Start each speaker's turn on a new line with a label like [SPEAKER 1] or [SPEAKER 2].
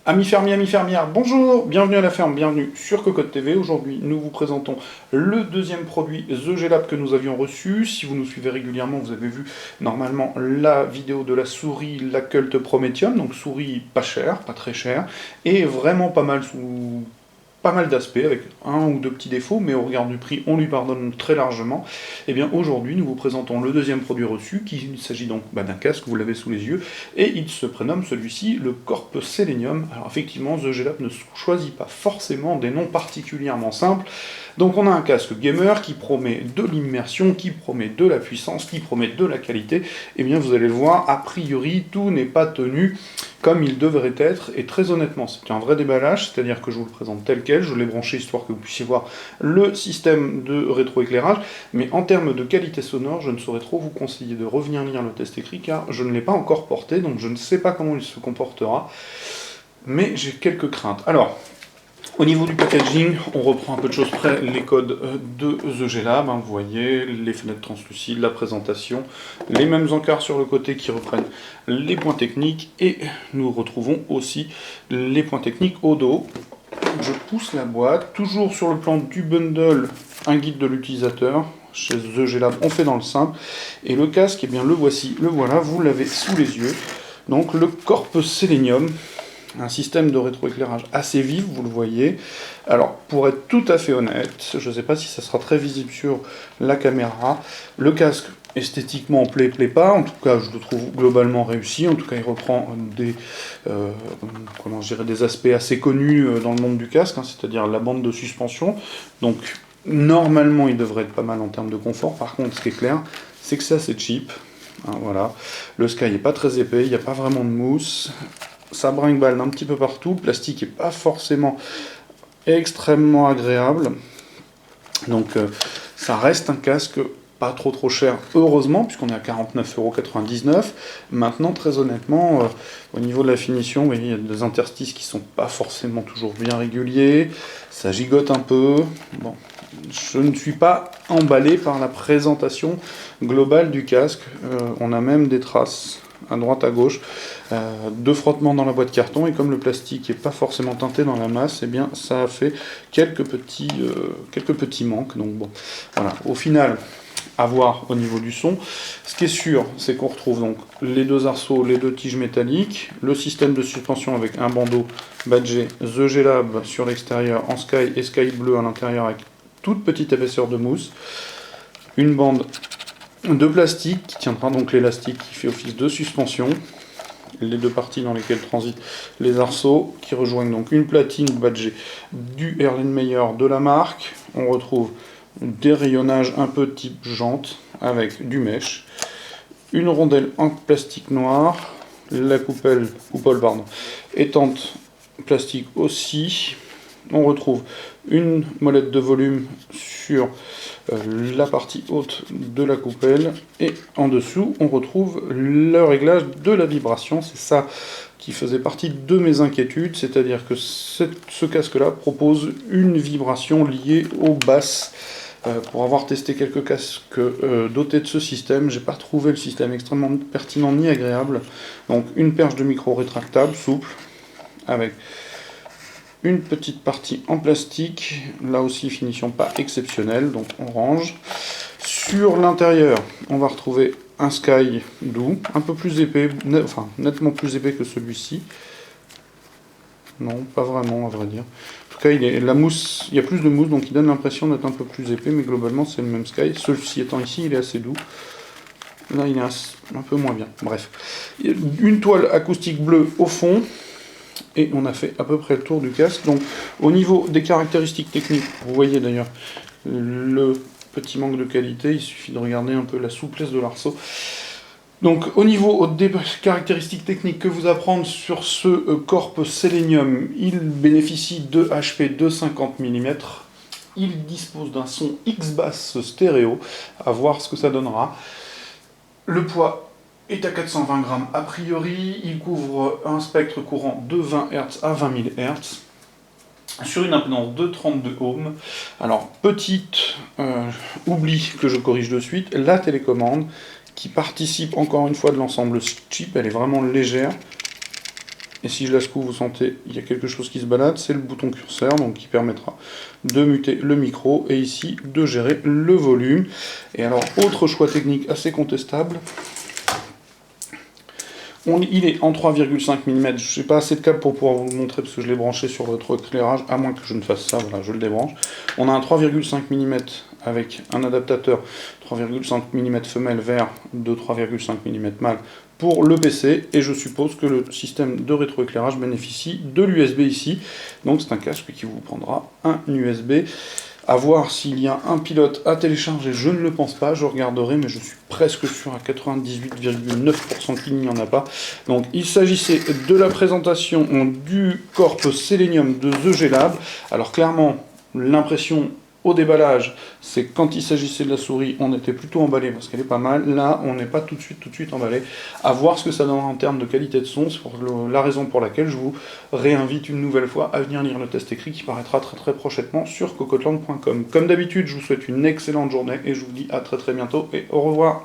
[SPEAKER 1] Amis fermiers, amis fermières, bonjour, bienvenue à la ferme, bienvenue sur Cocotte TV. Aujourd'hui, nous vous présentons le deuxième produit The G-Lab que nous avions reçu. Si vous nous suivez régulièrement, vous avez vu normalement la vidéo de la souris, la Cult Prométhium, donc souris pas chère, pas très chère, et vraiment pas mal sous pas mal d'aspects, avec un ou deux petits défauts, mais au regard du prix, on lui pardonne très largement. Et bien aujourd'hui, nous vous présentons le deuxième produit reçu, qu'il s'agit donc d'un casque, vous l'avez sous les yeux, et il se prénomme celui-ci le Corp Selenium. Alors effectivement, The G-Lab ne choisit pas forcément des noms particulièrement simples, donc on a un casque gamer qui promet de l'immersion, qui promet de la puissance, qui promet de la qualité. Et bien vous allez le voir, a priori, tout n'est pas tenu comme il devrait être, et très honnêtement, c'est un vrai déballage, c'est-à-dire que je vous le présente tel quel, je l'ai branché histoire que vous puissiez voir le système de rétroéclairage, mais en termes de qualité sonore, je ne saurais trop vous conseiller de revenir lire le test écrit, car je ne l'ai pas encore porté, donc je ne sais pas comment il se comportera, mais j'ai quelques craintes. Alors, au niveau du packaging, on reprend un peu de choses près les codes de The G-Lab, vous voyez, les fenêtres translucides, la présentation, les mêmes encarts sur le côté qui reprennent les points techniques, et nous retrouvons aussi les points techniques au dos. Je pousse la boîte, toujours sur le plan du bundle, un guide de l'utilisateur. Chez The G-Lab, on fait dans le simple, et le casque, eh bien le voici, le voilà, vous l'avez sous les yeux. Donc le Corp Selenium, un système de rétroéclairage assez vif, vous le voyez. Alors, pour être tout à fait honnête, je ne sais pas si ça sera très visible sur la caméra, le casque, esthétiquement, plaît pas, en tout cas, je le trouve globalement réussi, en tout cas, il reprend des aspects assez connus dans le monde du casque, c'est-à-dire la bande de suspension, donc, normalement, il devrait être pas mal en termes de confort. Par contre, ce qui est clair, c'est que c'est assez cheap, voilà. Le sky n'est pas très épais, il n'y a pas vraiment de mousse, ça brinque-balle un petit peu partout, le plastique n'est pas forcément extrêmement agréable, donc ça reste un casque pas trop cher, heureusement, puisqu'on est à 49,99 €. Maintenant, très honnêtement, au niveau de la finition, vous voyez, il y a des interstices qui sont pas forcément toujours bien réguliers, ça gigote un peu, bon, je ne suis pas emballé par la présentation globale du casque, on a même des traces à droite à gauche, de frottement dans la boîte carton, et comme le plastique n'est pas forcément teinté dans la masse, eh bien ça a fait quelques petits manques. Donc bon, voilà. Au final, à voir au niveau du son. Ce qui est sûr, c'est qu'on retrouve donc les deux arceaux, les deux tiges métalliques, le système de suspension avec un bandeau badgé The G-Lab sur l'extérieur en sky et sky bleu à l'intérieur avec toute petite épaisseur de mousse, une bande de plastique qui tiendra donc l'élastique qui fait office de suspension, les deux parties dans lesquelles transitent les arceaux, qui rejoignent donc une platine badgée du Erlenmeyer de la marque. On retrouve des rayonnages un peu type jante avec du mesh, une rondelle en plastique noir, la coupole étante plastique aussi. On retrouve une molette de volume sur la partie haute de la coupelle, et en dessous on retrouve le réglage de la vibration. C'est ça qui faisait partie de mes inquiétudes, c'est-à-dire que ce casque-là propose une vibration liée aux basses. Pour avoir testé quelques casques dotés de ce système, j'ai pas trouvé le système extrêmement pertinent ni agréable. Donc une perche de micro rétractable, souple, avec une petite partie en plastique, là aussi finition pas exceptionnelle, donc on range. Sur l'intérieur, on va retrouver un sky doux, un peu plus épais, nettement plus épais que celui-ci. Non, pas vraiment à vrai dire. En tout cas, il y a plus de mousse, donc il donne l'impression d'être un peu plus épais, mais globalement c'est le même sky. Celui-ci étant ici, il est assez doux. Là, il est un peu moins bien. Bref. Une toile acoustique bleue au fond. Et on a fait à peu près le tour du casque. Donc au niveau des caractéristiques techniques, vous voyez d'ailleurs le petit manque de qualité, il suffit de regarder un peu la souplesse de l'arceau. Donc au niveau des caractéristiques techniques que vous apprendre sur ce Corp Selenium, il bénéficie de HP de 50 mm. Il dispose d'un son X-Bass stéréo, à voir ce que ça donnera. Le poids est à 420 grammes a priori, il couvre un spectre courant de 20 Hz à 20 000 Hz, sur une impédance de 32 ohms. Alors, petite oubli que je corrige de suite, la télécommande, qui participe encore une fois de l'ensemble chip, elle est vraiment légère, Et si je la secoue, vous sentez, il y a quelque chose qui se balade, c'est le bouton curseur, donc qui permettra de muter le micro, et ici, de gérer le volume. Et alors, autre choix technique assez contestable, il est en 3,5 mm, je n'ai pas assez de câbles pour pouvoir vous le montrer parce que je l'ai branché sur votre éclairage, à moins que je ne fasse ça, voilà, je le débranche. On a un 3,5 mm avec un adaptateur 3,5 mm femelle vers de 3,5 mm mâle pour le PC, et je suppose que le système de rétroéclairage bénéficie de l'USB ici, donc c'est un casque qui vous prendra un USB. À voir s'il y a un pilote à télécharger, je ne le pense pas, je regarderai, mais je suis presque sûr à 98,9% qu'il n'y en a pas. Donc il s'agissait de la présentation du Corp Selenium de The G-Lab. Alors clairement, l'impression au déballage, c'est quand il s'agissait de la souris, on était plutôt emballé parce qu'elle est pas mal. Là, on n'est pas tout de suite emballé. À voir ce que ça donnera en termes de qualité de son. C'est la raison pour laquelle je vous réinvite une nouvelle fois à venir lire le test écrit qui paraîtra très prochainement sur cocotland.com. Comme d'habitude, je vous souhaite une excellente journée et je vous dis à très bientôt et au revoir.